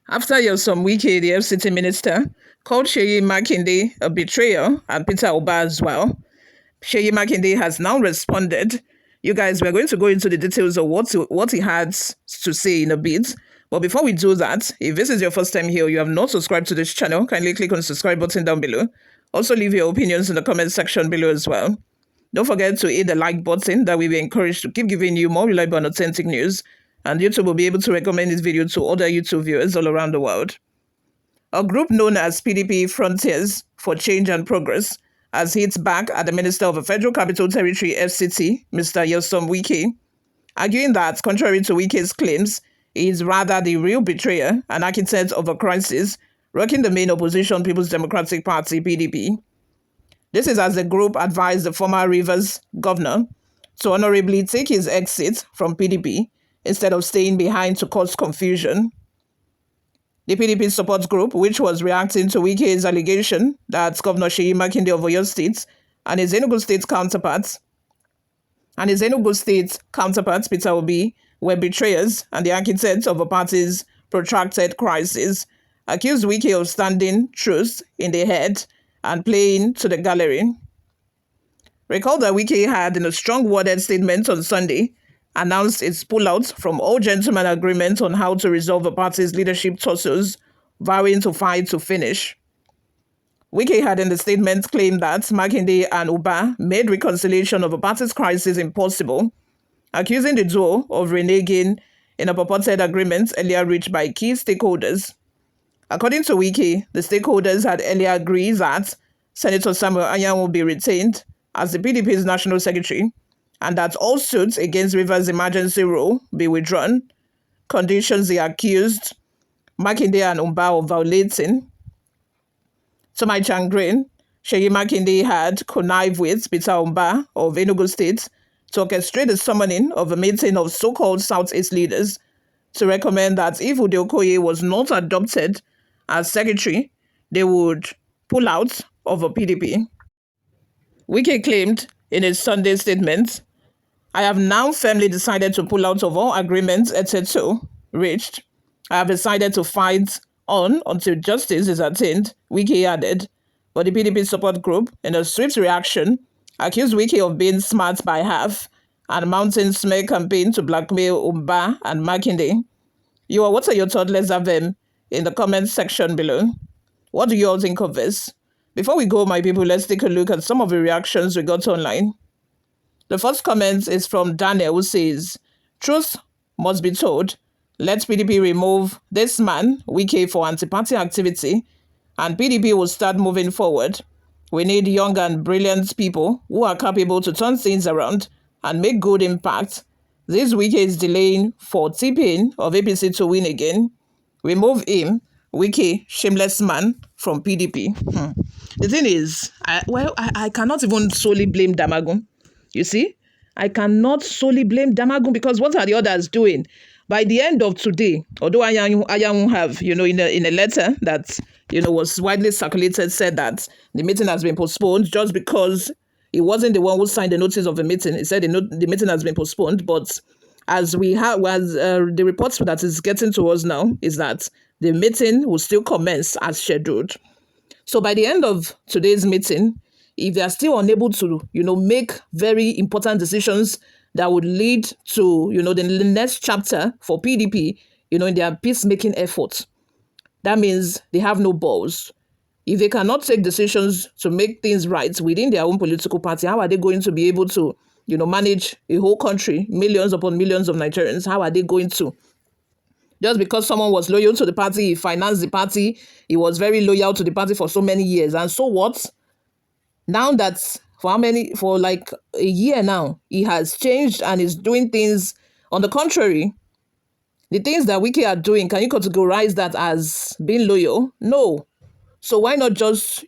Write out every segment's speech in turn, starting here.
After Nyesom Wike, the FCT minister, called Seyi Makinde a betrayer and Peter Mbah as well, Seyi Makinde has now responded. You guys, we're going to go into the details of what he had to say in a bit. But before we do that, if this is your first time here, you have not subscribed to this channel, kindly click on the subscribe button down below. Also, leave your opinions in the comment section below as well. Don't forget to hit the like button. That will be encouraged to keep giving you more reliable and authentic news. And YouTube will be able to recommend this video to other YouTube viewers all around the world. A group known as PDP Frontiers for Change and Progress has hit back at the Minister of the Federal Capital Territory FCT, Mr. Nyesom Wike, arguing that, contrary to Wike's claims, he is rather the real betrayer and architect of a crisis rocking the main opposition People's Democratic Party, PDP. This is as the group advised the former Rivers governor to honorably take his exit from PDP instead of staying behind to cause confusion. The PDP support group, which was reacting to Wike's allegation that Governor Seyi Makinde of Oyo State and his Enugu State counterpart, Peter Obi, were betrayers and the architects of a party's protracted crisis, accused Wike of standing truth in the head and playing to the gallery. Recall that Wike had, in a strong worded statement on Sunday, announced its pullout from all gentlemen agreements on how to resolve the party's leadership tussles, vowing to fight to finish. Wike had in the statement claimed that Makinde and Mbah made reconciliation of the party's crisis impossible, accusing the duo of reneging in a purported agreement earlier reached by key stakeholders. According to Wike, the stakeholders had earlier agreed that Senator Samuel Anyan will be retained as the PDP's national secretary, and that all suits against Rivers emergency rule be withdrawn, conditions they accused Makinde and Mbah of violating. To my chagrin, Seyi Makinde had connived with Peter Mbah of Enugu State to orchestrate the summoning of a meeting of so-called Southeast leaders to recommend that if Udeh-Okoye was not adopted as secretary, they would pull out of a PDP. Wike claimed in his Sunday statement, "I have now firmly decided to pull out of all agreements etc. reached. I have decided to fight on until justice is attained," Wike added. But the PDP support group, in a swift reaction, accused Wike of being smart by half and mounting smear campaign to blackmail Mbah and Makinde. What are your thoughts? Let's have them in the comment section below. What do you all think of this? Before we go, my people, let's take a look at some of the reactions we got online. The first comment is from Daniel, who says, "Truth must be told. Let PDP remove this man, Wike, for anti-party activity, and PDP will start moving forward. We need young and brilliant people who are capable to turn things around and make good impact. This Wike is delaying for T-Pain of APC to win again. Remove him, Wike, shameless man, from PDP." The thing is, I cannot even solely blame Damagun. You see, I cannot solely blame Damagun, because what are the others doing? By the end of today, although Anyan have, in a letter that, was widely circulated, said that the meeting has been postponed just because he wasn't the one who signed the notice of the meeting. He said the meeting has been postponed, but as we have, the reports that is getting to us now is that the meeting will still commence as scheduled. So by the end of today's meeting, if they are still unable to, make very important decisions that would lead to, the next chapter for PDP, in their peacemaking efforts, that means they have no balls. If they cannot take decisions to make things right within their own political party, how are they going to be able to, manage a whole country, millions upon millions of Nigerians? How are they going to? Just because someone was loyal to the party, he financed the party, he was very loyal to the party for so many years. And so what? Now that for like a year now, he has changed and is doing things on the contrary. The things that Wike are doing, can you categorize that as being loyal? No. So why not just,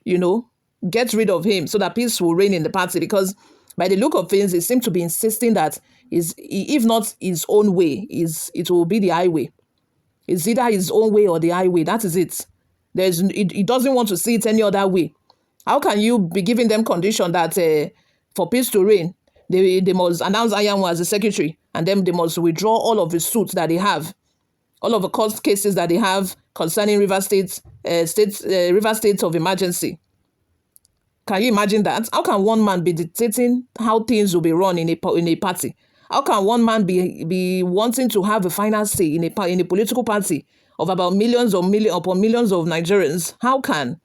get rid of him so that peace will reign in the party? Because by the look of things, he seems to be insisting that if not his own way, it will be the highway. It's either his own way or the highway. That is it. He doesn't want to see it any other way. How can you be giving them condition that for peace to reign, they must announce Anyanwu as the secretary, and then they must withdraw all of the suits that they have? all of the court cases that they have concerning River State of emergency. Can you imagine that? How can one man be dictating how things will be run in a party? How can one man be wanting to have a final say in a political party of about millions upon millions of Nigerians? How can?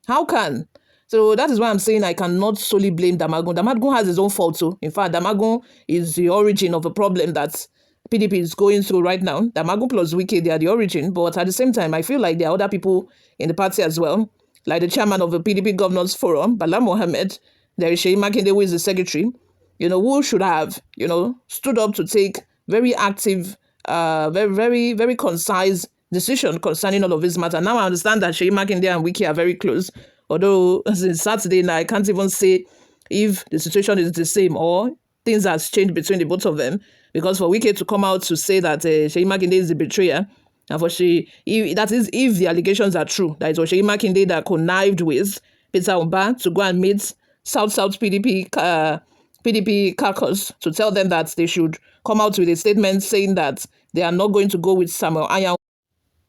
How can? So that is why I'm saying I cannot solely blame Damagun. Damagun has his own fault too. In fact, Damagun is the origin of a problem that PDP is going through right now. Damagun plus Wike, they are the origin. But at the same time, I feel like there are other people in the party as well, like the chairman of the PDP Governors Forum, Bala Mohammed. There is Seyi Makinde, who is the secretary, who should have, stood up to take very active, very concise decision concerning all of this matter. Now I understand that Seyi Makinde and Wike are very close, although since Saturday now I can't even say if the situation is the same or things has changed between the both of them, because for Wike to come out to say that Seyi Makinde is the betrayer, and for if the allegations are true, that it was Seyi Makinde that connived with Peter Mbah to go and meet South PDP caucus to tell them that they should come out with a statement saying that they are not going to go with Samuel Anyanwu,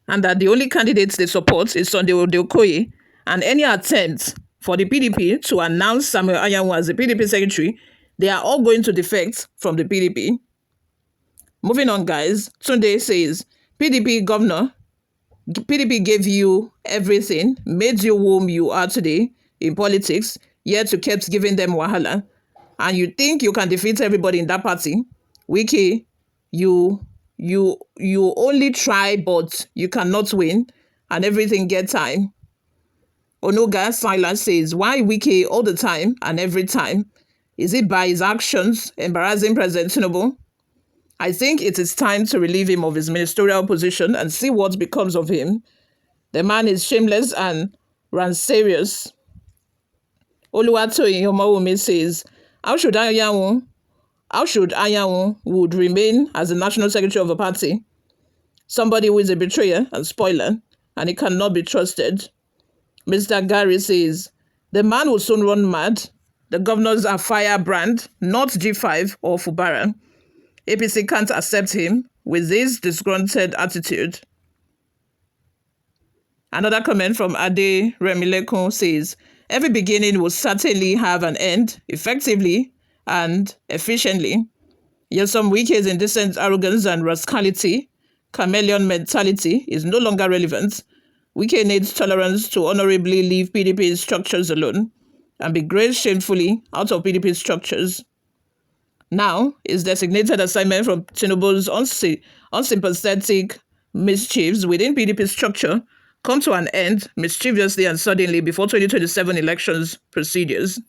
and that the only candidates they support is Udeh-Okoye, and any attempt for the PDP to announce Samuel Anyanwu as the PDP secretary, they are all going to defect from the PDP. Moving on, guys. Tunde says, PDP governor, PDP gave you everything, made you whom you are today in politics, yet you kept giving them wahala. And you think you can defeat everybody in that party? Wike, you only try, but you cannot win, and everything get time. Onoga Silence says, why Wike all the time and every time? Is it by his actions embarrassing President Tinubu? I think it is time to relieve him of his ministerial position and see what becomes of him. The man is shameless and ranserious. Oluwatoyin Omowumi says, how should Anyanwu would remain as the national secretary of a party? Somebody who is a betrayer and spoiler, and he cannot be trusted. Mr. Gary says, the man will soon run mad. The governors are firebrand, not G5 or Fubara. APC can't accept him with this disgruntled attitude. Another comment from Ademolaadeleke says, every beginning will certainly have an end, effectively and efficiently. Yet some Wike's indecent arrogance and rascality, chameleon mentality, is no longer relevant. Wike needs tolerance to honorably leave PDP structures alone and be graced shamefully out of PDP structures. Now, his designated assignment from Tinubu's unsympathetic mischiefs within PDP structure come to an end mischievously and suddenly before 2027 elections procedures.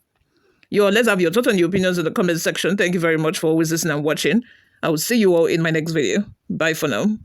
Let's have your thoughts and your opinions in the comment section. Thank you very much for always listening and watching. I will see you all in my next video. Bye for now.